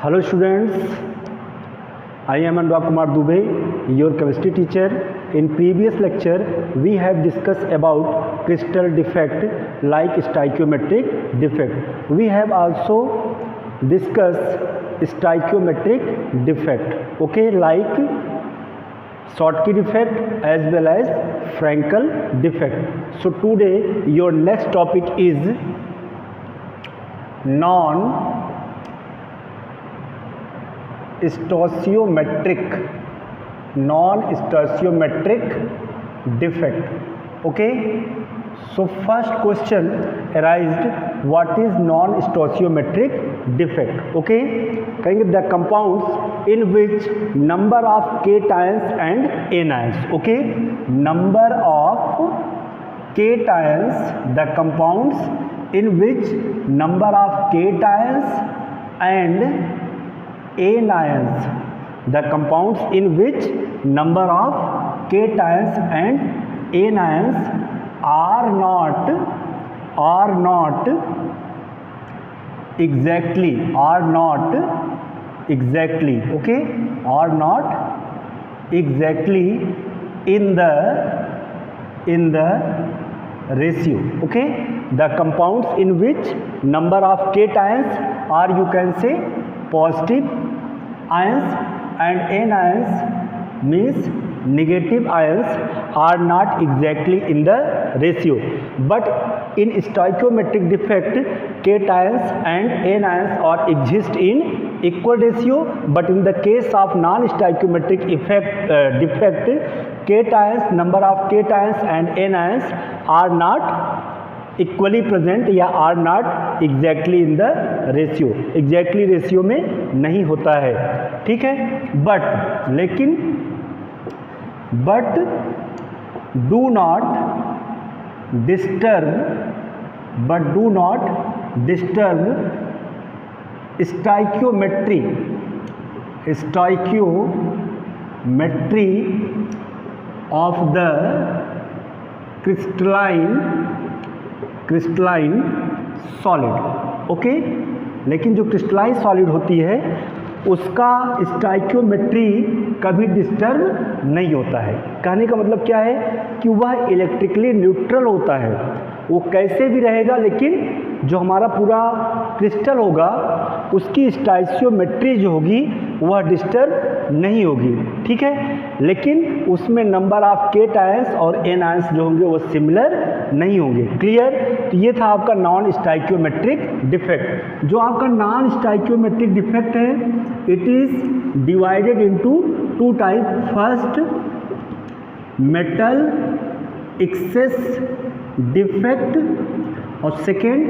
Hello students, I am Anurag Kumar Dubey, your chemistry teacher. In previous lecture, we have discussed about crystal defect like stoichiometric defect. We have also discussed stoichiometric defect, okay, like Schottky defect as well as Frankel defect. So today your next topic is non-stoichiometric defect. Okay, so first question arised, what is non-stoichiometric defect? Okay, the compounds in which number of cations and anions. Okay, number of cations, the compounds in which number of cations and anions, the compounds in which number of cations and anions are not exactly in the ratio. Okay, the compounds in which number of cations are, you can say, positive ions and anions means negative ions are not exactly in the ratio. But in stoichiometric defect, cations and anions are exist in equal ratio, but in the case of non-stoichiometric defect, cations, number of cations and anions are not equally present या are not exactly in the ratio, exactly ratio में नहीं होता है. ठीक है, but do not disturb stoichiometry of the crystalline solid. Okay, लेकिन जो crystalline solid होती है उसका स्टोइकियोमेट्री कभी डिस्टर्ब नहीं होता है. कहने का मतलब क्या है कि वह इलेक्ट्रिकली न्यूट्रल होता है, वो कैसे भी रहेगा, लेकिन जो हमारा पूरा क्रिस्टल होगा उसकी स्टोइकियोमेट्री जो होगी वह डिस्टर्ब नहीं होगी. ठीक है, लेकिन उसमें नंबर ऑफ केटायंस और एनायंस जो होंगे वो सिमिलर नहीं होंगे. क्लियर? तो ये था आपका नॉन स्टोइकियोमेट्रिक डिफेक्ट. जो आपका नॉन स्टोइकियोमेट्रिक डिफेक्ट है, it is divided into two type. First, metal excess defect और सेकेंड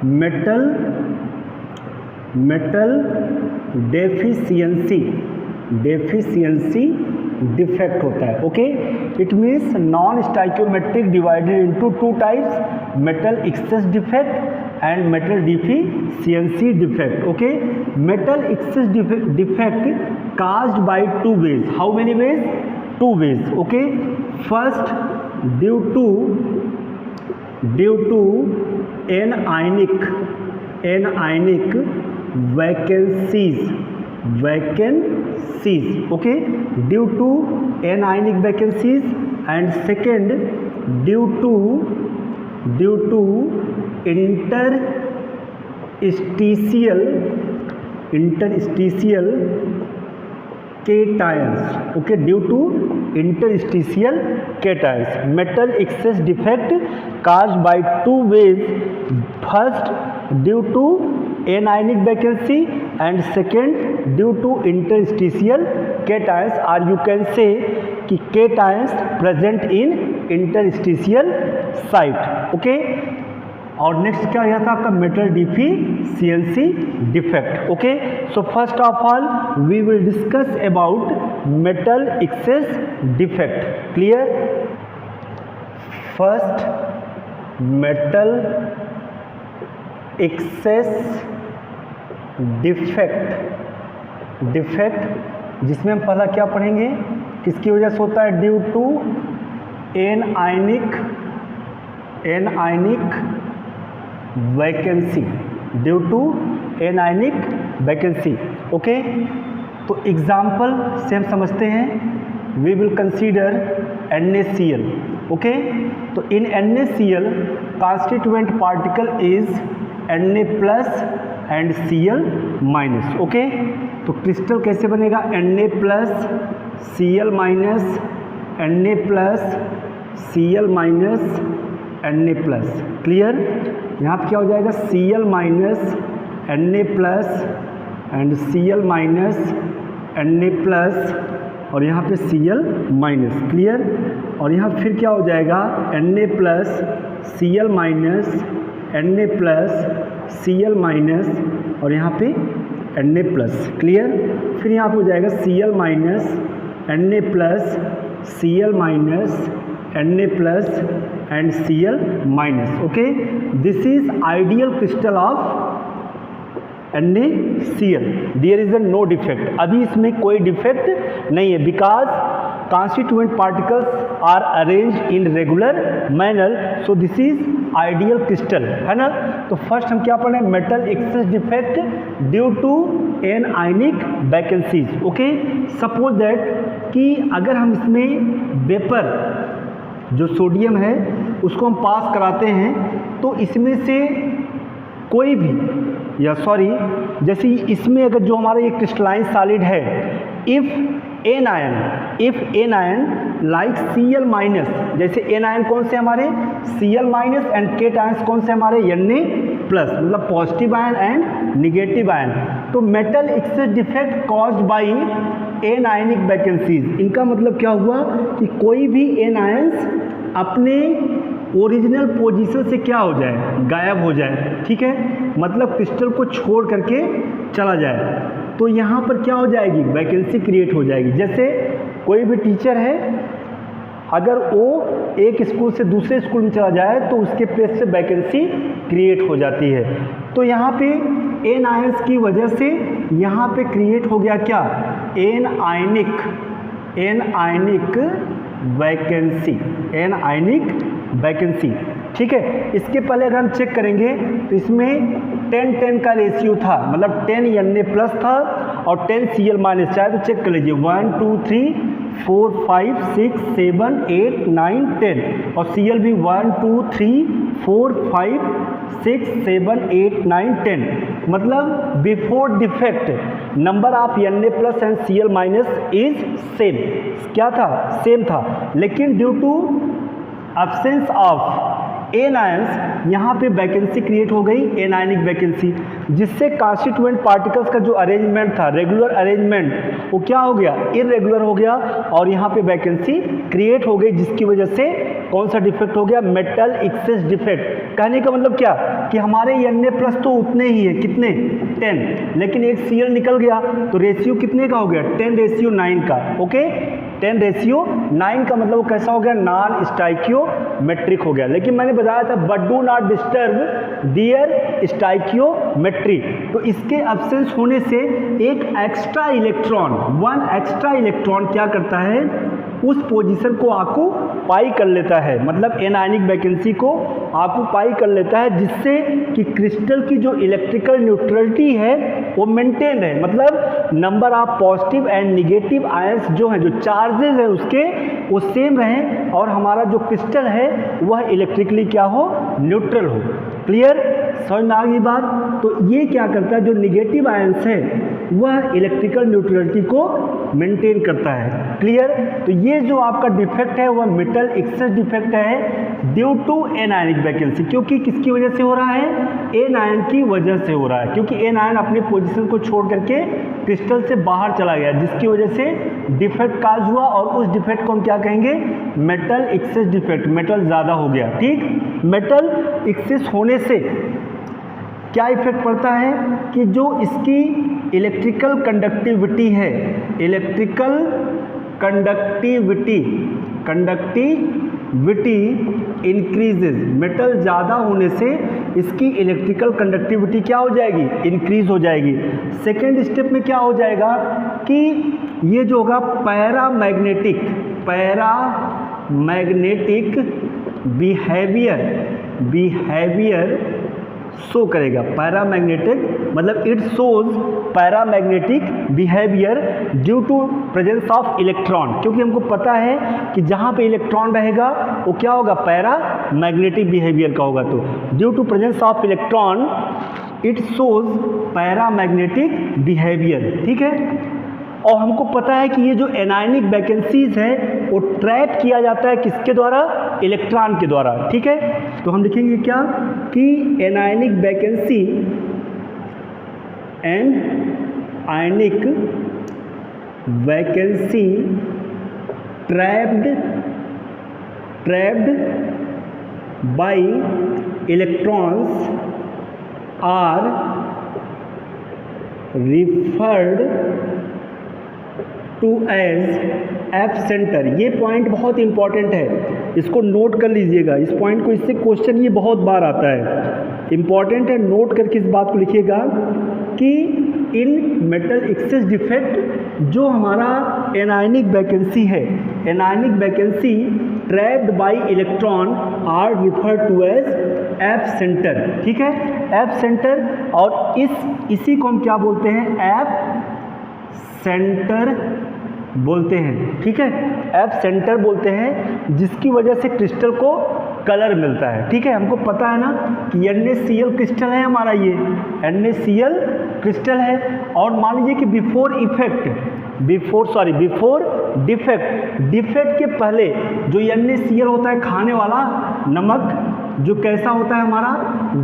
मेटल डेफिशिएंसी डिफेक्ट होता है. Okay, it means non stoichiometric divided into two types, metal excess defect and metal deficiency defect. Okay, metal excess defect caused by two ways. How many ways? Two ways. Okay, first, due to anionic vacancies. Okay, due to anionic vacancies, and second, due to interstitial cations. Okay, due to interstitial cations. Metal excess defect caused by two ways. First, due to anionic vacancy, and second, due to interstitial cations, or you can say कि cations present in interstitial site. Okay, और next क्या यह था आपका metal deficiency defect. Okay, so first of all we will discuss about metal excess defect. Clear? First, metal excess defect जिसमें हम पहला क्या पढ़ेंगे, किसकी वजह से होता है? Due to anionic vacancy, due to anionic vacancy. Okay, तो एग्जाम्पल से हम समझते हैं, we will consider NaCl। Okay, तो in NaCl constituent particle is Na plus and Cl minus. Okay, तो क्रिस्टल कैसे बनेगा? Na plus Cl minus, Na plus Cl minus, Na plus. Clear? यहाँ पे क्या हो जाएगा? Cl minus Na plus and Cl minus Na plus, और यहाँ पे Cl माइनस। क्लियर? और यहाँ फिर क्या हो जाएगा? Na plus Cl minus, Na plus Cl minus, और यहाँ पे Na प्लस। क्लियर? फिर यहाँ पे हो जाएगा Cl minus, Na plus, Cl minus, Na plus and Cl minus. Okay, this is ideal crystal of NaCl। There is no defect, अभी इसमें कोई डिफेक्ट नहीं है, because constituent particles are arrange in regular manner, so this is ideal crystal, है ना। तो first हम क्या पढ़ रहे हैं? Metal excess defect due to anionic vacancies. Okay, suppose that कि अगर हम इसमें वेपर जो सोडियम है उसको हम पास कराते हैं, तो इसमें से कोई भी, या सॉरी, जैसे इसमें अगर जो हमारा ये क्रिस्टलाइन सॉलिड है, if anion like Cl minus, जैसे एन आयन कौन से हमारे? Cl minus, and cations कौन से हमारे? Na प्लस, मतलब positive ion and negative ion. तो metal excess defect caused by anionic vacancies, इनका मतलब क्या हुआ कि कोई भी एन आयंस अपने ओरिजिनल पोजीशन से क्या हो जाए? गायब हो जाए। ठीक है, मतलब क्रिस्टल को छोड़ करके चला जाए, तो यहाँ पर क्या हो जाएगी? वैकेंसी क्रिएट हो जाएगी। जैसे कोई भी टीचर है, अगर वो एक स्कूल से दूसरे स्कूल में चला जाए तो उसके प्लेस से वैकेंसी क्रिएट हो जाती है। तो यहाँ पे एन आयंस की वजह से यहाँ पे क्रिएट हो गया क्या? An ionic vacancy, an ionic vacancy. ठीक है, इसके पहले अगर हम चेक करेंगे तो इसमें 10-10 का रेशियो था, मतलब 10 Na प्लस था और 10 Cl माइनस। चाहे तो चेक कर लीजिए, 1 2 3 4 5 6 7 8 9 10, और Cl भी 1 2 3 4 5 6 7 8 9 10, मतलब before defect number of Na plus and Cl minus is same. क्या था? सेम था, लेकिन due to absence of anions यहाँ पे वैकेंसी क्रिएट हो गई, एनायनिक वैकेंसी, जिससे कॉन्स्टिट्यूएंट पार्टिकल्स का जो अरेंजमेंट था, रेगुलर अरेंजमेंट, वो क्या हो गया? इरेगुलर हो गया, और यहाँ पे वैकेंसी क्रिएट हो गई, जिसकी वजह से कौन सा डिफेक्ट हो गया? Metal excess defect. कहने का मतलब क्या कि हमारे Na प्लस तो उतने ही है, कितने? 10, लेकिन एक Cl निकल गया, तो रेशियो कितने का हो गया? 10:9 का। ओके, 10:9 का मतलब वो कैसा हो गया? नॉन स्टाइकियोमेट्रिक हो गया। लेकिन मैंने बताया था, but do not disturb their stoichiometry. तो इसके एब्सेंस होने से एक extra electron, one extra electron क्या करता है? उस पोजीशन को ऑक्यूपाई कर लेता है, मतलब एनायनिक वैकेंसी को ऑक्यूपाई कर लेता है, जिससे कि क्रिस्टल की जो इलेक्ट्रिकल न्यूट्रलिटी है वो मेंटेन है, मतलब number of positive and negative ions जो हैं, जो चार्जेस हैं उसके, वो सेम रहें, और हमारा जो क्रिस्टल है वह इलेक्ट्रिकली क्या हो? न्यूट्रल हो। क्लियर? समझ में आ गई बात? तो ये क्या करता है? जो निगेटिव आयंस है वह इलेक्ट्रिकल न्यूट्रलिटी को मेंटेन करता है। क्लियर? तो ये जो आपका डिफेक्ट है वह मेटल एक्सेस डिफेक्ट है ड्यू टू एनायनिक वैकेंसी। क्योंकि किसकी वजह से हो रहा है? एन आयन की वजह से हो रहा है, क्योंकि एन आयन अपने पोजीशन को छोड़ करके क्रिस्टल से बाहर चला गया, जिसकी वजह से डिफेक्ट काज हुआ, और उस डिफेक्ट को हम क्या कहेंगे? Metal excess defect. मेटल ज़्यादा हो गया। ठीक, मेटल एक्सेस होने से क्या इफेक्ट पड़ता है कि जो इसकी इलेक्ट्रिकल कंडक्टिविटी है, इलेक्ट्रिकल कंडक्टिविटी इंक्रीजेज। मेटल ज़्यादा होने से इसकी इलेक्ट्रिकल कंडक्टिविटी क्या हो जाएगी? इंक्रीज हो जाएगी। सेकेंड स्टेप में क्या हो जाएगा कि ये जो होगा पैरामैग्नेटिक बिहेवियर शो करेगा। पैरामैग्नेटिक मतलब it shows paramagnetic behaviour due to presence of electron, क्योंकि हमको पता है कि जहाँ पे इलेक्ट्रॉन रहेगा वो क्या होगा, पैरामैग्नेटिक बिहेवियर का होगा। तो due to presence of electron it shows paramagnetic behaviour, ठीक है। और हमको पता है कि ये जो एनायनिक वैकेंसीज है वो ट्रैप किया जाता है किसके द्वारा, इलेक्ट्रॉन के द्वारा, ठीक है। तो हम लिखेंगे क्या कि anionic vacancy ionic vacancy trapped by electrons are referred to as F centre. ये पॉइंट बहुत इंपॉर्टेंट है, इसको नोट कर लीजिएगा इस पॉइंट को, इससे क्वेश्चन ये बहुत बार आता है, इंपॉर्टेंट है, नोट करके इस बात को लिखिएगा कि इन मेटल एक्सेस डिफेक्ट जो हमारा एनायनिक वैकेंसी है, anionic vacancy trapped by electron are referred to as F centre, ठीक है, एफ सेंटर। और इसी को हम क्या बोलते हैं, एफ सेंटर बोलते हैं, ठीक है, एफ सेंटर बोलते हैं, जिसकी वजह से क्रिस्टल को कलर मिलता है, ठीक है। हमको पता है ना कि NaCl क्रिस्टल है हमारा, ये NaCl क्रिस्टल है। और मान लीजिए कि बिफोर डिफेक्ट के पहले जो NaCl होता है खाने वाला नमक, जो कैसा होता है हमारा,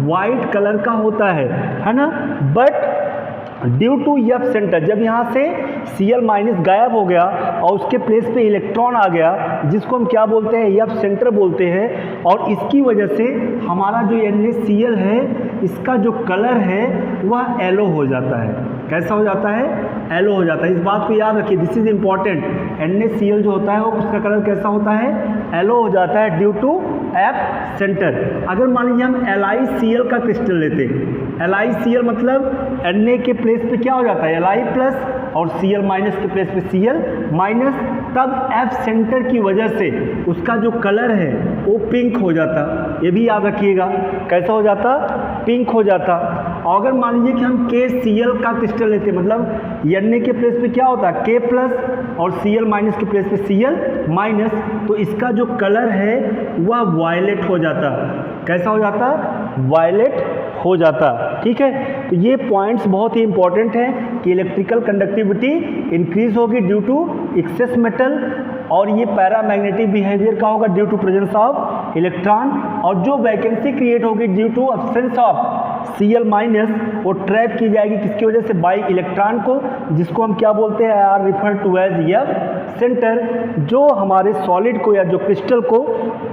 वाइट कलर का होता है ना। But due to F centre, जब यहाँ से Cl माइनस गायब हो गया और उसके प्लेस पे इलेक्ट्रॉन आ गया, जिसको हम क्या बोलते हैं, एफ सेंटर बोलते हैं। और इसकी वजह से हमारा जो NaCl है इसका जो कलर है वह येलो हो जाता है। कैसा हो जाता है, येलो हो जाता है। इस बात को याद रखिए, दिस इज इम्पॉर्टेंट। NaCl जो होता है वो उसका कलर कैसा होता है, येलो हो जाता है ड्यू टू एफ सेंटर। अगर मान लीजिए हम LiCl का क्रिस्टल लेते, LiCl मतलब Na के प्लेस पे क्या हो जाता है, Li प्लस, और Cl माइनस के प्लेस पे Cl माइनस, तब एफ सेंटर की वजह से उसका जो कलर है वो पिंक हो जाता। ये भी याद रखिएगा, कैसा हो जाता, पिंक हो जाता। और अगर मान लीजिए कि हम KCl का क्रिस्टल लेते, मतलब Na के प्लेस पे क्या होता है, K प्लस, और Cl माइनस के प्लेस पे Cl माइनस, तो इसका जो कलर है वह वायलेट हो जाता। कैसा हो जाता, वायलेट हो जाता, ठीक है। तो ये पॉइंट्स बहुत ही इंपॉर्टेंट हैं कि इलेक्ट्रिकल कंडक्टिविटी इंक्रीज होगी ड्यू टू एक्सेस मेटल, और ये पैरामैग्नेटिक बिहेवियर का होगा due to presence of electron. और जो वैकेंसी क्रिएट होगी due to absence of Cl minus, वो ट्रैप की जाएगी किसकी वजह से, बाई इलेक्ट्रॉन को, जिसको हम क्या बोलते हैं, are refer to as F centre, जो हमारे सॉलिड को या जो क्रिस्टल को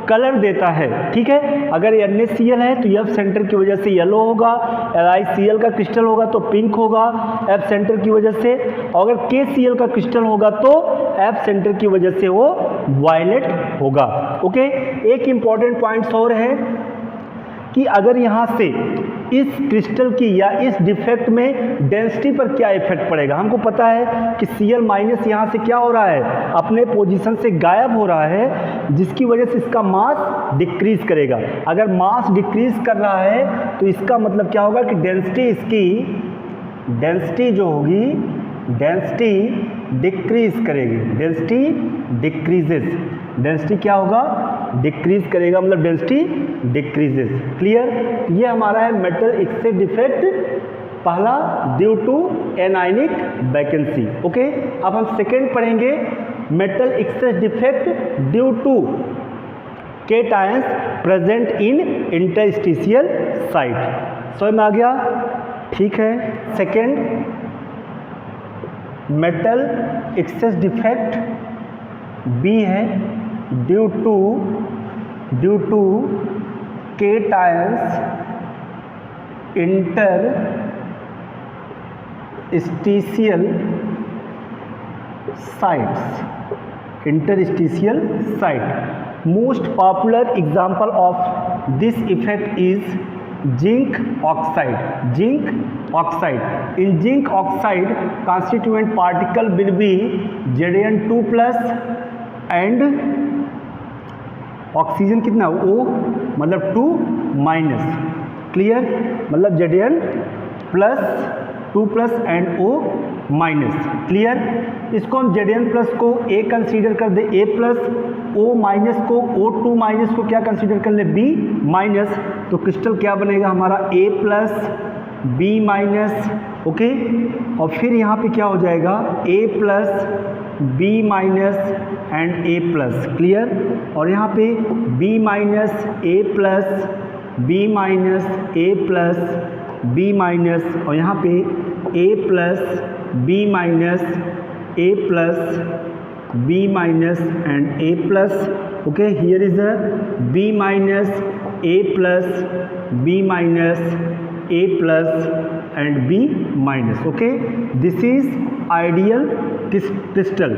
कलर देता है, ठीक है। अगर NaCl है तो एफ सेंटर की वजह से येलो होगा, LiCl का क्रिस्टल होगा तो पिंक होगा एफ सेंटर की वजह से, और अगर KCl का क्रिस्टल होगा तो एफ सेंटर की वजह से वो वायलेट होगा, ओके। एक इंपॉर्टेंट पॉइंट्स और है कि अगर यहाँ से इस क्रिस्टल की या इस डिफेक्ट में डेंसिटी पर क्या इफेक्ट पड़ेगा। हमको पता है कि Cl माइनस यहाँ से क्या हो रहा है, अपने पोजीशन से गायब हो रहा है, जिसकी वजह से इसका मास डिक्रीज करेगा। अगर मास डिक्रीज कर रहा है तो इसका मतलब क्या होगा कि डेंसिटी जो होगी, डेंसिटी डिक्रीज करेगी, डेंसिटी क्या होगा, डिक्रीज करेगा, मतलब डेंसिटी डिक्रीजेस। क्लियर। ये हमारा है मेटल एक्सेस डिफेक्ट पहला, due to anionic vacancy, okay. अब हम सेकेंड पढ़ेंगे, metal excess defect due to cations present in interstitial site. समझ में आ गया, ठीक है। Second, metal excess defect B है due to cations interstitial site. Most popular example of this effect is zinc oxide. In zinc oxide, constituent particle will be Zn2 plus and oxygen कितना O, मतलब 2 माइनस। Clear, मतलब Zn plus 2 plus and O minus. Clear? इसको हम Zn plus को A consider कर दे A plus, O minus को O2 माइनस को क्या कंसीडर कर ले B माइनस। तो क्रिस्टल क्या बनेगा हमारा A plus B minus. Okay, और फिर यहाँ पे क्या हो जाएगा A plus B minus and A plus. Clear? और यहाँ पे B minus A plus B minus A plus B minus, और यहाँ पे A plus B minus A plus B minus and A plus. Okay, here is a B minus A plus B minus A plus and B minus. Okay, this is ideal crystal.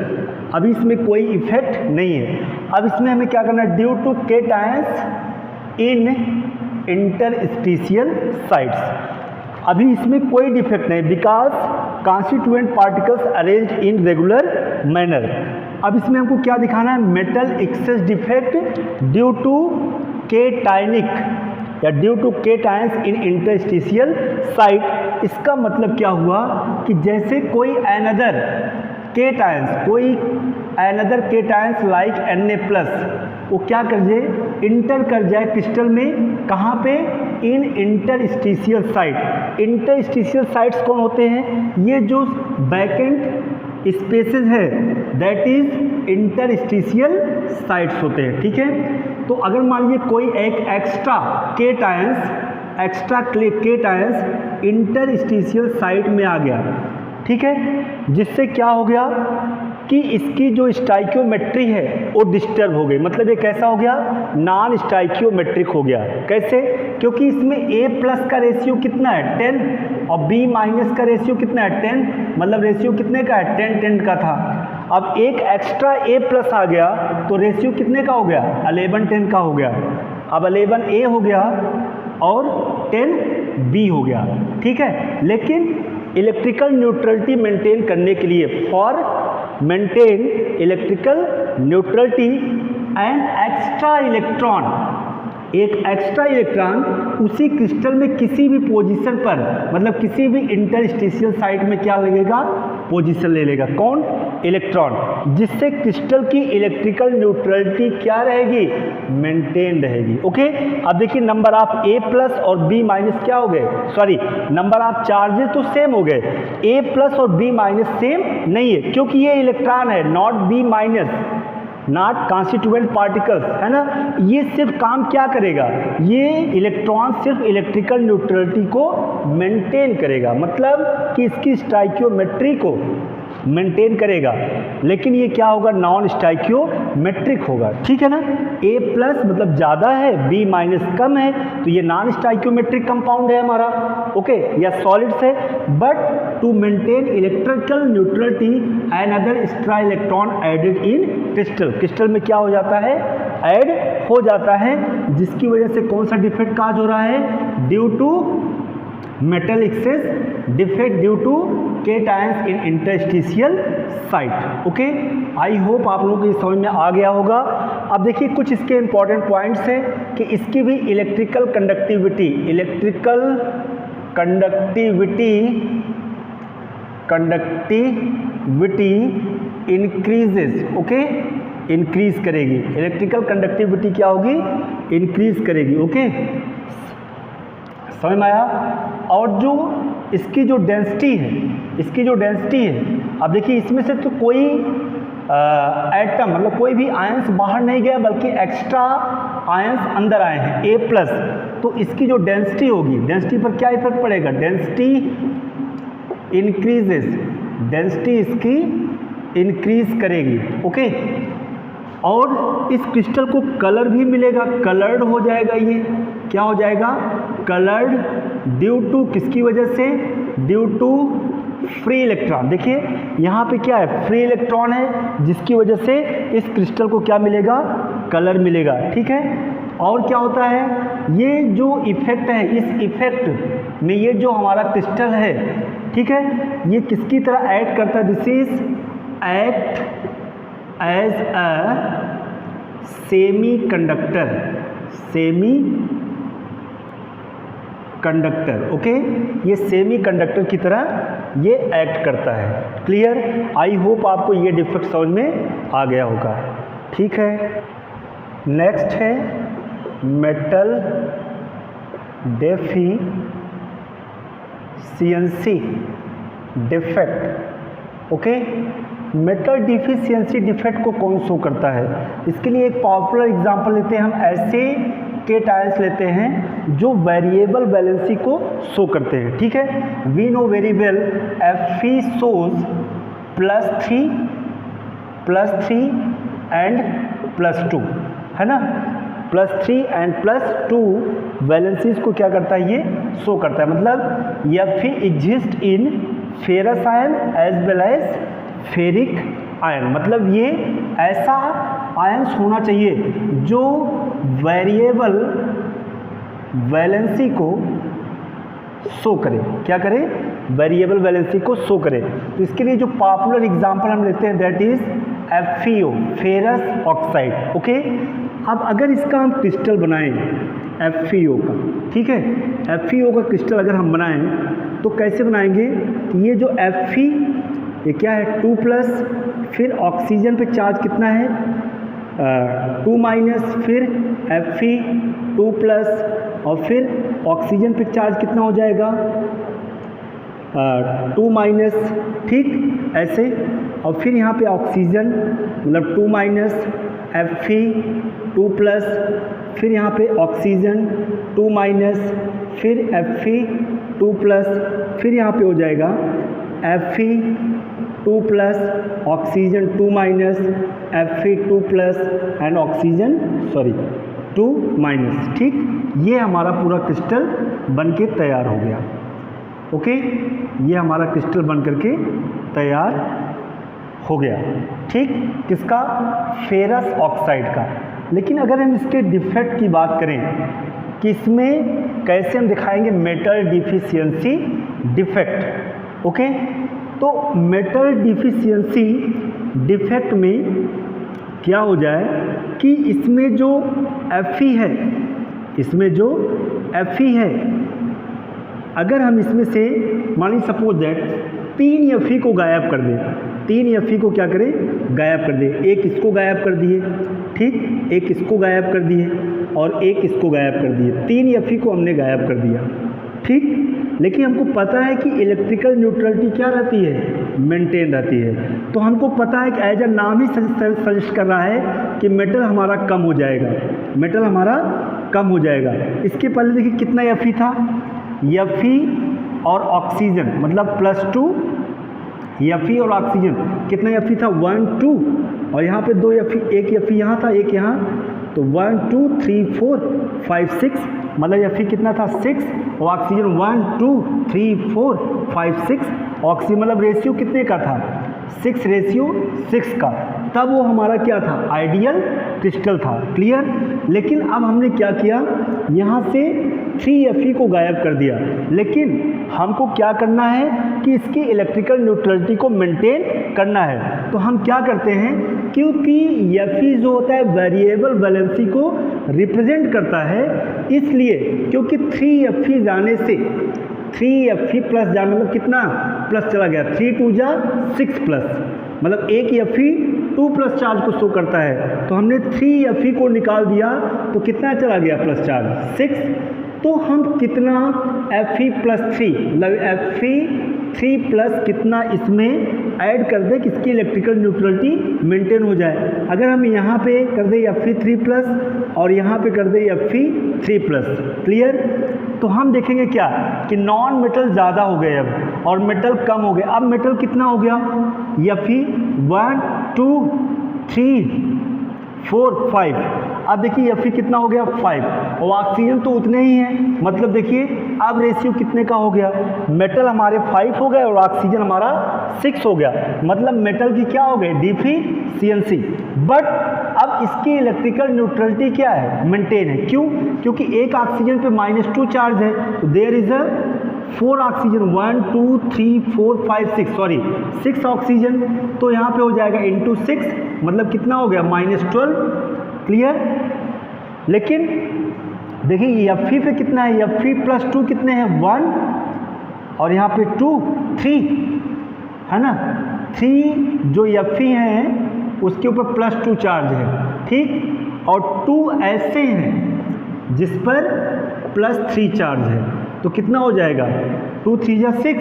अभी इसमें कोई effect नहीं है। अब इसमें हमें क्या करना है, due to cations in interstitial sites. अभी इसमें कोई डिफेक्ट नहीं, because constituent particles arranged in regular manner. अब इसमें हमको क्या दिखाना है, metal excess defect due to cationic या due to cations in interstitial site. इसका मतलब क्या हुआ कि जैसे कोई अनदर केटायंस लाइक Na+, वो क्या कर जाए, इंटर कर जाए क्रिस्टल में। कहाँ पे, इन इंटरस्टिशियल साइट। इंटरस्टिशियल साइट्स कौन होते हैं, ये जो वैकेंट स्पेसेस है दैट इज इंटरस्टिशियल साइट्स होते हैं। ठीक है, तो अगर मान लीजिए कोई एक एक्स्ट्रा केटायंस इंटरस्टिशियल साइट में आ गया, ठीक है, जिससे क्या हो गया कि इसकी जो स्टाइकियोमेट्री है वो डिस्टर्ब हो गई। मतलब ये कैसा हो गया, नॉन स्टाइकियोमेट्रिक हो गया। कैसे, क्योंकि इसमें A+ का रेशियो कितना है 10 और B- का रेशियो कितना है 10, मतलब रेशियो कितने का है 10-10 का था। अब एक एक्स्ट्रा A+ आ गया तो रेशियो कितने का हो गया 11-10 का हो गया। अब 11A हो गया और 10B हो गया। ठीक है, लेकिन इलेक्ट्रिकल न्यूट्रलिटी मेंटेन करने के लिए, for maintain electrical neutrality and extra electron, एक एक्स्ट्रा इलेक्ट्रॉन उसी क्रिस्टल में किसी भी पोजीशन पर, मतलब किसी भी इंटरस्टिशियल साइट में क्या लगेगा, पोजीशन ले लेगा। कौन, इलेक्ट्रॉन, जिससे क्रिस्टल की इलेक्ट्रिकल न्यूट्रलिटी क्या रहेगी, मेंटेन रहेगी। ओके, अब देखिए नंबर ऑफ A+ और B- क्या हो गए, सॉरी नंबर ऑफ चार्जेस तो सेम हो गए, A+ और B- सेम नहीं है, क्योंकि ये इलेक्ट्रॉन है, not B-, not constituent particles, है ना। ये सिर्फ काम क्या करेगा, ये इलेक्ट्रॉन सिर्फ इलेक्ट्रिकल न्यूट्रलिटी को मेंटेन करेगा, मतलब कि इसकी स्टाइकियोमेट्री को मेंटेन करेगा, लेकिन ये क्या होगा, नॉन स्टाइकियोमेट्रिक होगा। ठीक है ना, A+ मतलब ज़्यादा है, B- कम है, तो ये नॉन स्टाइकियोमेट्रिक कंपाउंड है हमारा। ओके, या सॉलिड्स है, but to maintain electrical neutrality another extra electron added in crystal. Crystal में क्या हो जाता है, ऐड हो जाता है, जिसकी वजह से कौन सा डिफेक्ट काज हो रहा है, due to metal excess defect due to cations in interstitial site. Okay, I hope आप लोगों को ये समझ में आ गया होगा। अब देखिए कुछ इसके इंपॉर्टेंट पॉइंट्स हैं कि इसकी भी electrical conductivity increases. Okay, increase करेगी, इलेक्ट्रिकल कंडक्टिविटी क्या होगी, इंक्रीज करेगी। ओके, समझ में आया। और जो इसकी जो डेंसिटी है, अब देखिए इसमें से तो कोई एटम, मतलब कोई भी आयंस बाहर नहीं गया, बल्कि एक्स्ट्रा आयंस अंदर आए हैं A+, तो इसकी जो डेंसिटी होगी, डेंसिटी पर क्या इफेक्ट पड़ेगा, डेंसिटी इंक्रीजेस, डेंसिटी इसकी इंक्रीज करेगी। ओके, और इस क्रिस्टल को कलर भी मिलेगा, कलर्ड हो जाएगा, ये क्या हो जाएगा, कलर्ड, ड्यू टू किसकी वजह से, ड्यू टू फ्री इलेक्ट्रॉन। देखिए यहाँ पे क्या है, फ्री इलेक्ट्रॉन है, जिसकी वजह से इस क्रिस्टल को क्या मिलेगा, कलर मिलेगा। ठीक है, और क्या होता है, ये जो इफेक्ट है, इस इफेक्ट में ये जो हमारा क्रिस्टल है, ठीक है, ये किसकी तरह एक्ट करता है, this is act as a semiconductor, okay, ये सेमी कंडक्टर की तरह ये एक्ट करता है। क्लियर? आई होप आपको ये डिफेक्ट समझ में आ गया होगा। ठीक है, नेक्स्ट है metal deficiency defect. Okay, metal deficiency defect को कौन शो करता है? इसके लिए एक पॉपुलर एग्जांपल लेते हैं हम, ऐसे केटायंस लेते हैं जो वेरिएबल वैलेंसी को शो करते हैं। ठीक है, we know very well Fe shows +3 and +2, है ना, +3 एंड +2 वैलेंसीज को क्या करता है, ये शो करता है। मतलब Fe exist in ferrous ion as well as ferric ion, मतलब ये ऐसा आयंस होना चाहिए जो वेरिएबल वैलेंसी को शो करे। क्या करे? वेरिएबल वैलेंसी को शो करे। तो इसके लिए जो पॉपुलर एग्जांपल हम लेते हैं that is FeO, ferrous oxide. Okay, अब अगर इसका हम क्रिस्टल बनाएं FeO का, ठीक है, FeO का क्रिस्टल अगर हम बनाएं तो कैसे बनाएंगे कि ये जो Fe, ये क्या है 2+, फिर ऑक्सीजन पे चार्ज कितना है 2-, फिर Fe 2+, और फिर ऑक्सीजन पे चार्ज कितना हो जाएगा 2-, ठीक, ऐसे, और फिर यहाँ पे ऑक्सीजन मतलब 2-, Fe 2+, फिर यहाँ पे ऑक्सीजन 2-, फिर Fe 2+, फिर यहाँ पे हो जाएगा Fe 2+, oxygen 2-, Fe 2+ and oxygen 2-, ठीक, ये हमारा पूरा क्रिस्टल बन के तैयार हो गया। ओके, ये हमारा क्रिस्टल बन करके तैयार हो गया। ठीक, किसका? फेरस ऑक्साइड का। लेकिन अगर हम इसके डिफेक्ट की बात करें कि इसमें कैसे हम दिखाएंगे मेटल डिफिशियंसी डिफेक्ट। ओके, तो मेटल डिफिशियंसी डिफेक्ट में क्या हो जाए कि इसमें जो Fe है, अगर हम इसमें से मान लीजिए सपोज दैट 3 Fe को गायब कर दें, 3 Fe को क्या करें, गायब कर दें, एक इसको गायब कर दिए, ठीक, एक इसको गायब कर दिए और एक इसको गायब कर दिए, 3 Fe को हमने गायब कर दिया, ठीक। लेकिन हमको पता है कि इलेक्ट्रिकल न्यूट्रलिटी क्या रहती है, मेंटेन रहती है। तो हमको पता है कि एज अ नाम ही सजेस्ट कर रहा है कि मेटल हमारा कम हो जाएगा, मेटल हमारा कम हो जाएगा। इसके पहले देखिए कितना Fe था, Fe और ऑक्सीजन मतलब +2, Fe और ऑक्सीजन कितना Fe था 1, 2, और यहाँ पे 2 Fe, एक Fe यहाँ था, एक यहाँ, तो 1, 2, 3, 4, 5, 6, मतलब Fe कितना था 6 और ऑक्सीजन 1, 2, 3, 4, 5, 6, ऑक्सीजन मतलब रेशियो कितने का था 6:6 का, तब वो हमारा क्या था आइडियल क्रिस्टल था। क्लियर? लेकिन अब हमने क्या किया, यहाँ से 3 Fe को गायब कर दिया, लेकिन हमको क्या करना है कि इसकी इलेक्ट्रिकल न्यूट्रलिटी को मेंटेन करना है। तो हम क्या करते हैं, क्योंकि Fe जो होता है वेरिएबल वैलेंसी को रिप्रेजेंट करता है, इसलिए क्योंकि 3 Fe जाने से 3 Fe प्लस जाने मतलब कितना प्लस चला गया, 3 2 जा 6 प्लस, मतलब एक Fe 2+ चार्ज को शो करता है, तो हमने 3 Fe को निकाल दिया तो कितना चला गया प्लस चार्ज 6। तो हम कितना Fe+3 मतलब Fe3+ कितना इसमें ऐड कर दें कि इसकी इलेक्ट्रिकल न्यूट्रलिटी मेंटेन हो जाए। अगर हम यहाँ पे कर दें Fe3+ और यहाँ पे कर दें Fe3+, क्लियर? तो हम देखेंगे क्या कि नॉन मेटल ज़्यादा हो गए अब और मेटल कम हो गए। अब मेटल कितना हो गया, Fe 1 2 3 4 5, अब देखिए Fe कितना हो गया 5 और ऑक्सीजन तो उतने ही है, मतलब देखिए अब रेशियो कितने का हो गया, मेटल हमारे 5 हो गए और ऑक्सीजन हमारा 6 हो गया, मतलब मेटल की क्या हो गई डिफिशियंसी। बट अब इसकी इलेक्ट्रिकल न्यूट्रलिटी क्या है, मेंटेन है। क्यों? क्योंकि एक ऑक्सीजन पे -2 चार्ज है, तो there is a 4 oxygen 1 2 3 4 5 6 sorry 6 oxygen, तो यहाँ पे हो जाएगा इंटू 6, मतलब कितना हो गया -12। क्लियर? लेकिन देखिए Fe पे कितना है, Fe प्लस 2 कितने हैं 1 और यहाँ पे 2 3 है ना। 3 जो Fe हैं उसके ऊपर प्लस 2 चार्ज है, ठीक, और 2 ऐसे हैं जिस पर प्लस 3 चार्ज है, तो कितना हो जाएगा 2 3 जा 6,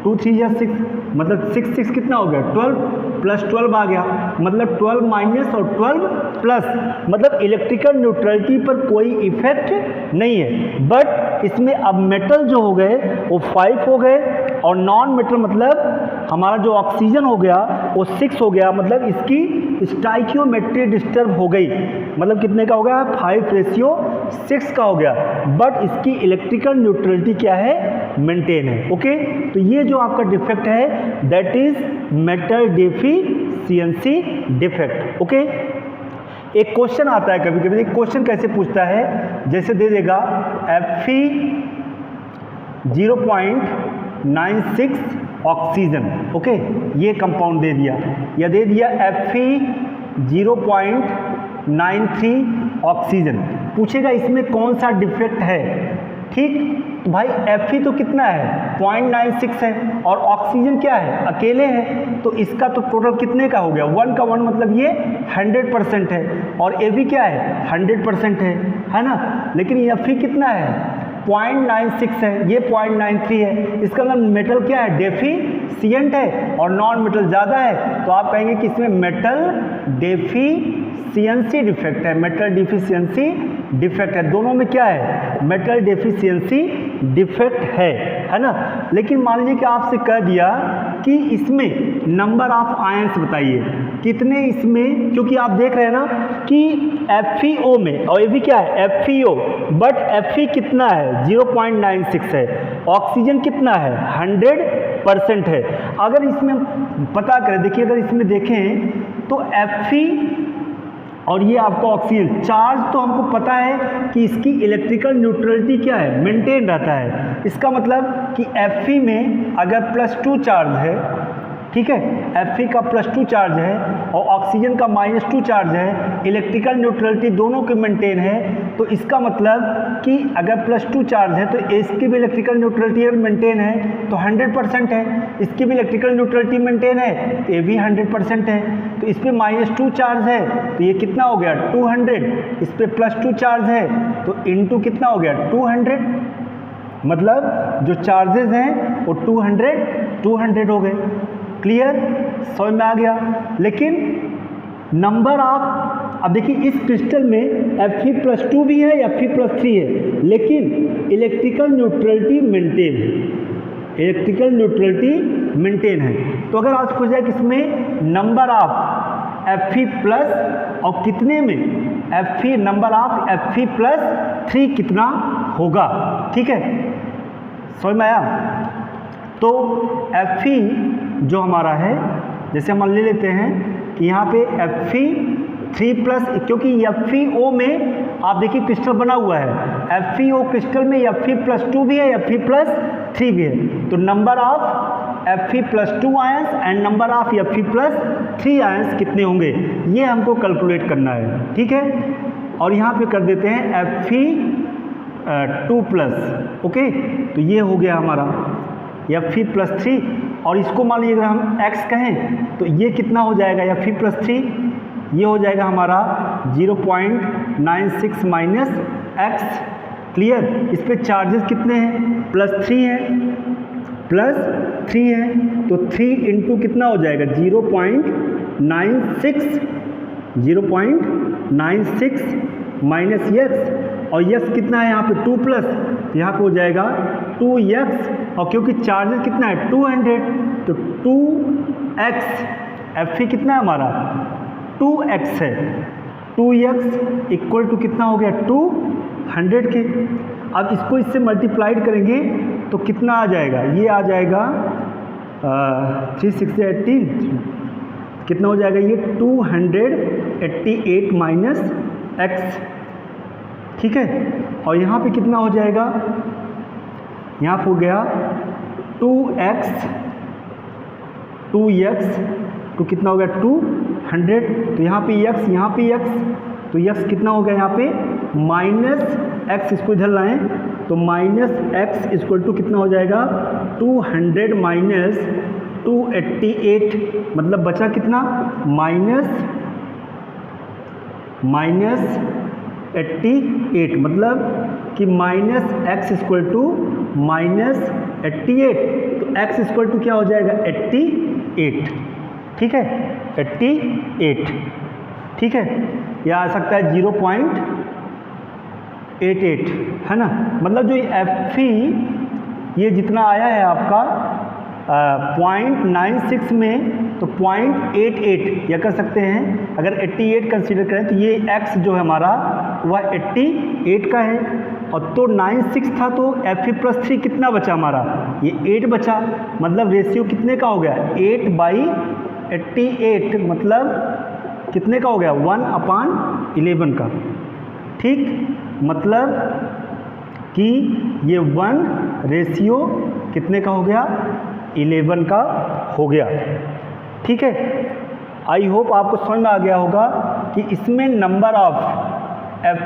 2 3 जा 6 मतलब 6 6 कितना हो गया 12 प्लस 12 आ गया, मतलब 12 माइनस और 12 प्लस, मतलब इलेक्ट्रिकल न्यूट्रलिटी पर कोई इफेक्ट नहीं है। बट इसमें अब मेटल जो हो गए वो 5 हो गए और नॉन मेटल मतलब हमारा जो ऑक्सीजन हो गया वो 6 हो गया, मतलब इसकी स्टाइकियोमेट्री डिस्टर्ब हो गई, मतलब कितने का हो गया 5:6 का हो गया, बट इसकी इलेक्ट्रिकल न्यूट्रलिटी क्या है मेंटेन है। ओके, तो ये जो आपका डिफेक्ट है that is metal deficiency defect. Okay, एक क्वेश्चन आता है कभी कभी, एक क्वेश्चन कैसे पूछता है, जैसे दे देगा Fe 0.96 ऑक्सीजन, ओके, ये कंपाउंड दे दिया, या दे दिया Fe 0.93 ऑक्सीजन, पूछेगा इसमें कौन सा डिफेक्ट है, ठीक। तो भाई Fe तो कितना है 0.96 है और ऑक्सीजन क्या है अकेले है, तो इसका तो टोटल कितने का हो गया 1 का 1 मतलब ये 100% है और Ab क्या है 100% है ना, लेकिन Fe कितना है 0.96 है, ये 0.93 है, इसका मतलब मेटल क्या है डेफिशिएंट है और नॉन मेटल ज़्यादा है, तो आप कहेंगे कि इसमें मेटल डेफिशिएंसी डिफेक्ट है, मेटल डेफिशिएंसी डिफेक्ट है, दोनों में क्या है मेटल डेफिशिएंसी डिफेक्ट है ना। लेकिन मान लीजिए कि आपसे कह दिया कि इसमें नंबर ऑफ आयंस बताइए कितने इसमें, क्योंकि आप देख रहे हैं ना कि FeO में, और ये भी क्या है FeO, बट Fe कितना है 0.96 है, ऑक्सीजन कितना है 100% है। अगर इसमें पता करें, देखिए अगर इसमें देखें तो Fe और ये आपका ऑक्सीजन चार्ज, तो हमको पता है कि इसकी इलेक्ट्रिकल न्यूट्रलिटी क्या है मेंटेन रहता है, इसका मतलब कि Fe में अगर +2 चार्ज है, ठीक है, Fe का +2 चार्ज है और ऑक्सीजन का -2 चार्ज है, इलेक्ट्रिकल न्यूट्रलिटी दोनों के मेंटेन है, तो इसका मतलब कि अगर +2 चार्ज है तो इसकी भी इलेक्ट्रिकल न्यूट्रलिटी मेंटेन है तो 100% है, इसकी भी इलेक्ट्रिकल न्यूट्रलिटी मेंटेन है तो ये भी 100% है, तो इस पर -2 चार्ज है तो ये कितना हो गया 200, इस पर +2 चार्ज है तो इनटू कितना हो गया 200, मतलब जो चार्जेस हैं वो 200 हो गए। क्लियर, समझ में आ गया। लेकिन नंबर ऑफ, अब देखिए इस क्रिस्टल में Fe +2 भी है, Fe +3 है, लेकिन इलेक्ट्रिकल न्यूट्रलिटी मेंटेन है, इलेक्ट्रिकल न्यूट्रलिटी मेंटेन है। तो अगर आज पूछ जाए कि इसमें नंबर ऑफ Fe प्लस और कितने में Fe, नंबर ऑफ Fe +3 कितना होगा, ठीक है, समझ में आया। तो Fe जो हमारा है, जैसे हम ले लेते हैं कि यहाँ पे Fe 3+, क्योंकि FeO में आप देखिए क्रिस्टल बना हुआ है, FeO क्रिस्टल में Fe +2 भी है, Fe +3 भी है, तो number of Fe +2 ions and number of Fe +3 ions कितने होंगे, ये हमको कैलकुलेट करना है, ठीक है। और यहाँ पे कर देते हैं Fe 2+, ओके, तो ये हो गया हमारा Fe +3, और इसको मान लीजिए अगर हम x कहें तो ये कितना हो जाएगा Fe +3, ये हो जाएगा हमारा 0.96 माइनस x। क्लियर, इस पे चार्जेस कितने हैं +3 हैं, +3 है तो 3 इंटू कितना हो जाएगा 0.96 माइनस x, और x कितना है यहाँ पे 2+, तो यहाँ पे हो जाएगा 2x, और क्योंकि चार्जेस कितना है 200 तो 2x, Fe कितना है हमारा 2x है, 2x इक्वल टू कितना हो गया 200 के। अब इसको इससे मल्टीप्लाइड करेंगे तो कितना आ जाएगा, ये आ जाएगा 360 कितना हो जाएगा ये 288 माइनस x, ठीक है। और यहाँ पे कितना हो जाएगा, यहाँ पे हो गया 2x तो कितना हो गया 200, तो यहाँ पे x, यहाँ पे x, तो x कितना हो गया यहाँ पे एक्स इसको इधर लाएं तो माइनस एक्स इक्वल टू कितना हो जाएगा 200 माइनस 288, मतलब बचा कितना माइनस 88, मतलब कि minus X equal to minus 88, तो एक्स इक्वल टू क्या हो जाएगा 88, ठीक है 88, ठीक है। या आ सकता है 0.88, है ना। मतलब जो एफ ये जितना आया है आपका 0.96 में, तो 0.88 या कर सकते हैं। अगर 88 कंसीडर करें तो ये x जो है हमारा वह 88 का है, और तो 96 था तो Fe+3 कितना बचा हमारा, ये 8 बचा। मतलब रेशियो कितने का हो गया 8/88, मतलब कितने का हो गया 1/11 का, ठीक। मतलब कि ये 1 रेशियो कितने का हो गया 11 का हो गया, ठीक है। आई होप आपको समझ में आ गया होगा कि इसमें नंबर ऑफ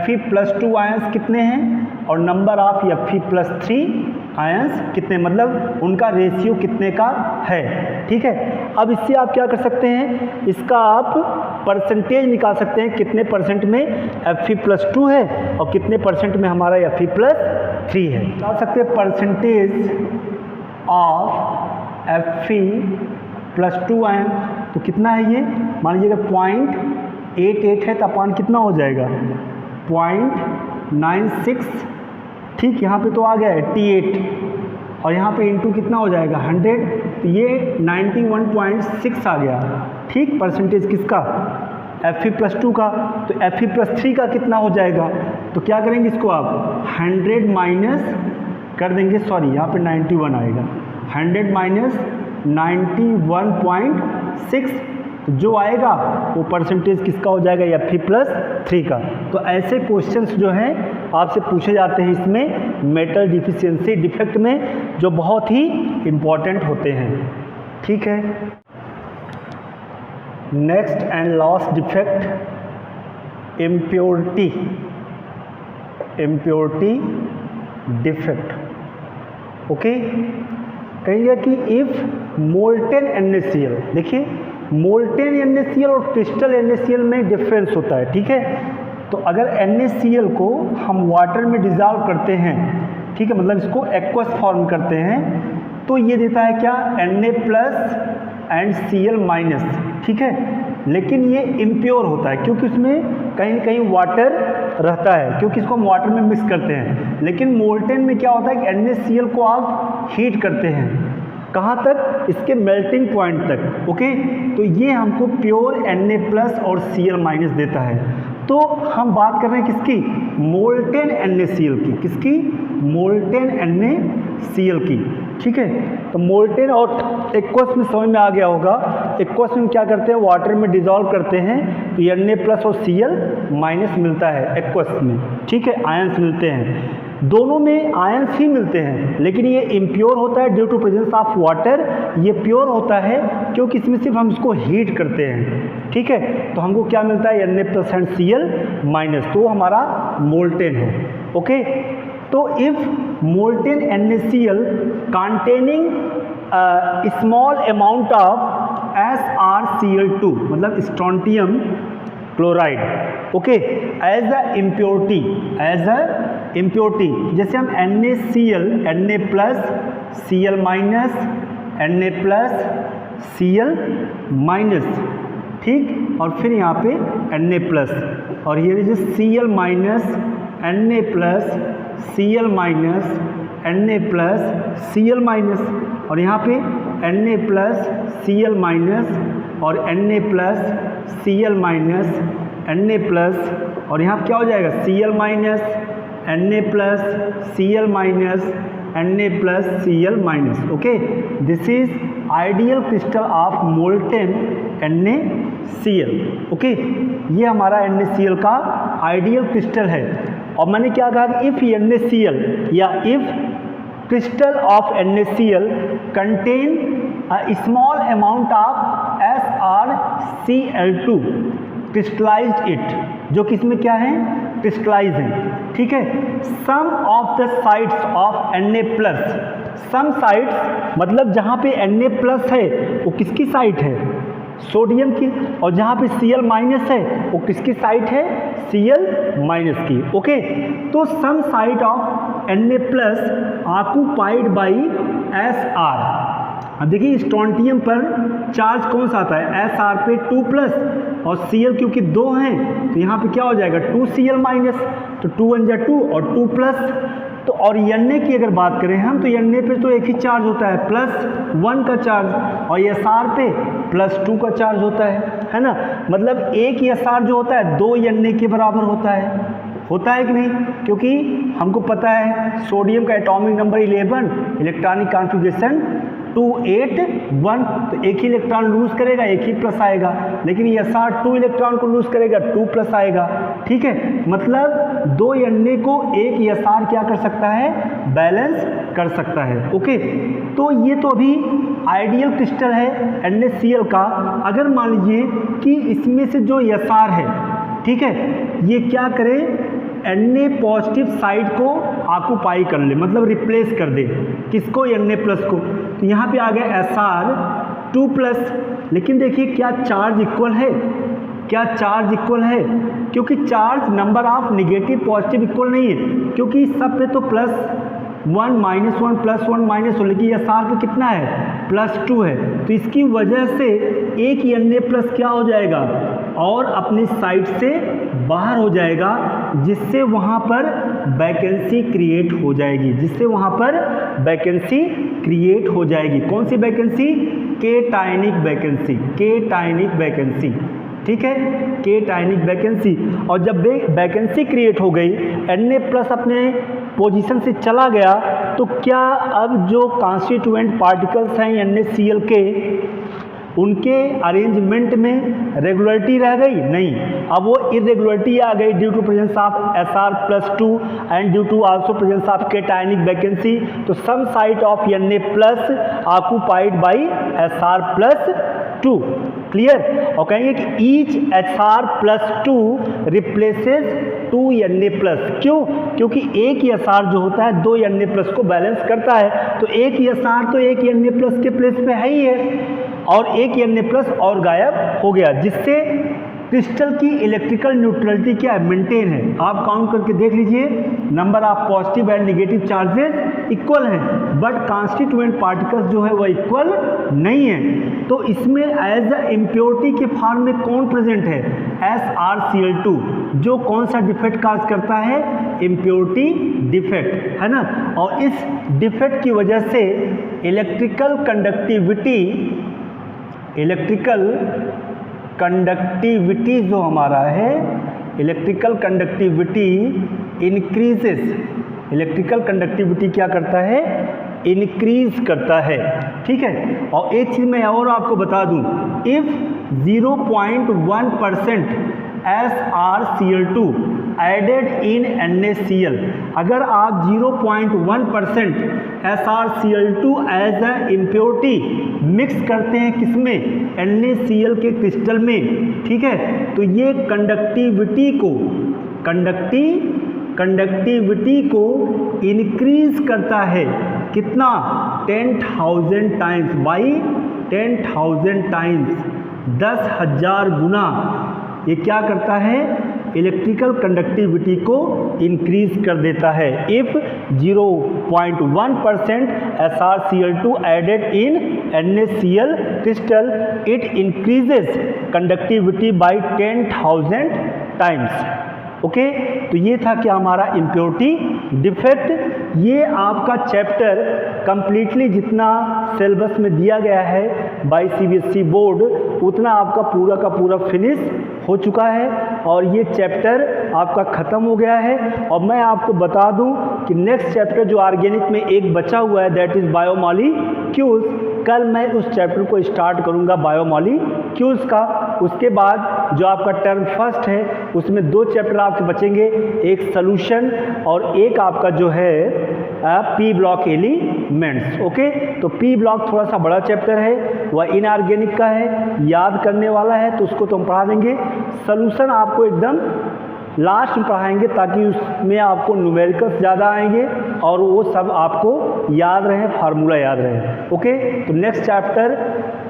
Fe+2 आयंस कितने हैं और नंबर ऑफ Fe+3 आयंस कितने, मतलब उनका रेशियो कितने का है, ठीक है। अब इससे आप क्या कर सकते हैं, इसका आप परसेंटेज निकाल सकते हैं, कितने परसेंट में Fe+2 है और कितने परसेंट में हमारा Fe+3 है। निकाल सकते हैं परसेंटेज ऑफ Fe+2 आयन, तो कितना है ये, मान लीजिएगा 0.88 है तो अपान कितना हो जाएगा 0.96, ठीक। यहाँ पे तो आ गया 88 और यहाँ पे इंटू कितना हो जाएगा 100, तो ये 91.6 आ गया, ठीक। परसेंटेज किसका Fe+2 का, तो Fe+3 का कितना हो जाएगा, तो क्या करेंगे इसको आप 100 माइनस कर देंगे, सॉरी यहाँ पे 91 आएगा, 100 माइनस 91.6, तो जो आएगा वो परसेंटेज किसका हो जाएगा Fe+3 का। तो ऐसे क्वेश्चंस जो हैं आपसे पूछे जाते हैं इसमें मेटल डिफिशियंसी डिफेक्ट में, जो बहुत ही इम्पॉर्टेंट होते हैं, ठीक है। Next and last defect impurity defect, okay. कहेंगे कि इफ़ मोल्टेन NaCl, देखिए मोल्टेन NaCl और क्रिस्टल NaCl में डिफरेंस होता है, ठीक है। तो अगर NaCl को हम वाटर में डिज़ोल्व करते हैं, ठीक है, मतलब इसको एक्वस फॉर्म करते हैं, तो ये देता है क्या Na+ एंड Cl-, ठीक है। लेकिन ये इम्प्योर होता है क्योंकि उसमें कहीं कहीं वाटर रहता है, क्योंकि इसको हम वाटर में मिक्स करते हैं। लेकिन मोल्टेन में क्या होता है कि NaCl को आप हीट करते हैं, कहाँ तक, इसके मेल्टिंग पॉइंट तक, ओके। तो ये हमको प्योर Na+ और Cl- देता है। तो हम बात कर रहे हैं किसकी, मोल्टेन NaCl की, किसकी, मोल्टेन NaCl की, ठीक है। तो मोल्टेन और एक्वस में समझ में आ गया होगा, एक्वस में क्या करते हैं वाटर में डिज़ोल्व करते हैं, तो Na+ और Cl- मिलता है एक्वस में, ठीक है, आयंस मिलते हैं। दोनों में आयंस ही मिलते हैं, लेकिन ये इम्प्योर होता है due to presence of water, ये प्योर होता है क्योंकि इसमें सिर्फ हम इसको हीट करते हैं, ठीक है। तो हमको क्या मिलता है Na+ एंड Cl-, तो हमारा मोल्टेन है, ओके। तो if molten NaCl containing small amount of SrCl2, मतलब strontium chloride, okay, as a impurity, जैसे हम NaCl, Na+, Cl-, ठीक, और फिर यहाँ पे Na+, और ये जो Cl-, Na+, Cl-, और यहाँ पे Na+, Cl- और Na+, Cl-, Na+, और यहाँ क्या हो जाएगा Cl-, Na+, Cl-, Na+, Cl-, okay. This is ideal crystal of molten NaCl, okay. ये हमारा NaCl का आइडियल क्रिस्टल है। और मैंने क्या कहा कि इफ़ NaCl या if crystal of NaCl contain a small amount of SrCl2 crystallized it, जो कि इसमें क्या है, क्रिस्टलाइज हैं, ठीक है। Some of the sides of Na+, some sides मतलब जहाँ पे Na+ है वो किसकी साइड है, सोडियम की, और जहाँ पे Cl- है वो किसकी साइड है, Cl- की, ओके। तो some side of Na+ occupied by Sr। अब देखिए स्ट्रोंटियम पर चार्ज कौन सा आता है, Sr पे 2+, और Cl क्योंकि 2 हैं तो यहाँ पे क्या हो जाएगा 2Cl-, तो 2 1 जा 2 और 2+। तो और Na की अगर बात करें हम तो Na पे तो एक ही चार्ज होता है +1 का चार्ज, और Sr पे +2 का चार्ज होता है ना। मतलब एक Sr जो होता है 2 Na के बराबर होता है कि नहीं, क्योंकि हमको पता है सोडियम का एटॉमिक नंबर 11, इलेक्ट्रॉनिक कॉन्फ़िगरेशन 2 8 1, तो एक ही इलेक्ट्रॉन लूज करेगा, एक ही प्लस आएगा, लेकिन Sr 2 इलेक्ट्रॉन को लूज करेगा, 2 प्लस आएगा, ठीक है। मतलब 2 Na को एक Sr क्या कर सकता है, बैलेंस कर सकता है, ओके। तो ये तो अभी आइडियल क्रिस्टल है NaCl का। अगर मान लीजिए कि इसमें से जो Sr है, ठीक है, ये क्या करे, Na+ साइड को ऑक्यूपाई कर ले, मतलब रिप्लेस कर दे, किसको, Na+ को। तो यहाँ पे आ गया Sr 2+, लेकिन देखिए क्या चार्ज इक्वल है, क्योंकि charge number of negative positive equal नहीं है, क्योंकि सब पे तो +1 -1 +1 -1, लेकिन Sr पे कितना है, +2 है। तो इसकी वजह से एक Na+ क्या हो जाएगा, और अपनी साइड से बाहर हो जाएगा, जिससे वहाँ पर वैकेंसी क्रिएट हो जाएगी। कौन सी वैकेंसी, केटायनिक वैकेंसी, ठीक है, केटायनिक वैकेंसी। और जब वैकेंसी क्रिएट हो गई, Na+ अपने पोजीशन से चला गया, तो क्या अब जो कॉन्स्टिट्यूएंट पार्टिकल्स हैं NaCl के, उनके अरेंजमेंट में रेगुलरिटी रह गई, नहीं, अब वो इरेगुलरिटी आ गई due to presence of Sr+2 and due to also presence of cationic vacancy. तो some side of Na+ occupied by Sr+2, clear. और कहेंगे कि ईच Sr+2 रिप्लेसेस 2 Na+, क्यों, क्योंकि एक Sr जो होता है 2 Na+ को बैलेंस करता है, तो एक Sr तो एक Na+ के प्लेस पे है ही है, और एक Na+ और गायब हो गया, जिससे क्रिस्टल की इलेक्ट्रिकल न्यूट्रलिटी क्या है, मेंटेन है। आप काउंट करके देख लीजिए, number of positive and negative charges equal हैं, बट कॉन्स्टिट्यूएंट पार्टिकल्स जो है वो इक्वल नहीं है। तो इसमें एज अ इम्प्योरिटी के फॉर्म में कौन प्रेजेंट है, SrCl2, जो कौन सा डिफेक्ट काज करता है, इम्प्योरिटी डिफेक्ट, है ना। और इस डिफेक्ट की वजह से इलेक्ट्रिकल कंडक्टिविटी जो हमारा है, electrical conductivity increases, electrical conductivity क्या करता है, इंक्रीज करता है, ठीक है। और एक चीज़ मैं और आपको बता दूं, if 0.1% SrCl2 added in NaCl, अगर आप 0.1% SrCl2 as a impurity mix करते हैं किसमें, NaCl के क्रिस्टल में, ठीक है, तो ये कंडक्टिविटी को इंक्रीज करता है, कितना, 10,000 टाइम्स, बाई 10,000 टाइम्स, 10,000 गुना ये क्या करता है, इलेक्ट्रिकल कंडक्टिविटी को इंक्रीज कर देता है। If 0.1% SrCl2 added in NaCl crystal, it increases conductivity by 10,000 times, okay. तो ये था क्या हमारा इम्प्योरिटी डिफेक्ट। ये आपका चैप्टर कंप्लीटली जितना सिलेबस में दिया गया है बाय CBSE बोर्ड, उतना आपका पूरा का पूरा फिनिश हो चुका है, और ये चैप्टर आपका ख़त्म हो गया है। और मैं आपको बता दूं कि नेक्स्ट चैप्टर जो ऑर्गेनिक में एक बचा हुआ है, दैट इज़ बायोमॉलिक्यूल्स, कल मैं उस चैप्टर को स्टार्ट करूंगा बायोमॉलिक्यूल्स का। उसके बाद जो आपका टर्म फर्स्ट है उसमें 2 चैप्टर आपके बचेंगे, एक सॉल्यूशन और एक आपका जो है P ब्लॉक एलिमेंट्स, ओके। तो P ब्लॉक थोड़ा सा बड़ा चैप्टर है, वह इनऑर्गेनिक का है, याद करने वाला है, तो उसको तो हम पढ़ा देंगे। सॉल्यूशन आपको एकदम लास्ट में पढ़ाएंगे ताकि उसमें आपको न्यूमेरिकल्स ज़्यादा आएंगे और वो सब आपको याद रहे, फार्मूला याद रहे। ओके, तो नेक्स्ट चैप्टर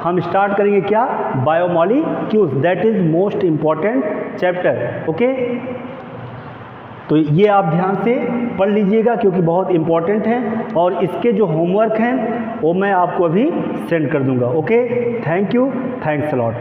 हम स्टार्ट करेंगे क्या, biomolecules, that is most important chapter. Okay, तो ये आप ध्यान से पढ़ लीजिएगा क्योंकि बहुत इम्पॉर्टेंट है, और इसके जो होमवर्क हैं वो मैं आपको अभी सेंड कर दूंगा। Okay, thank you, thanks a lot.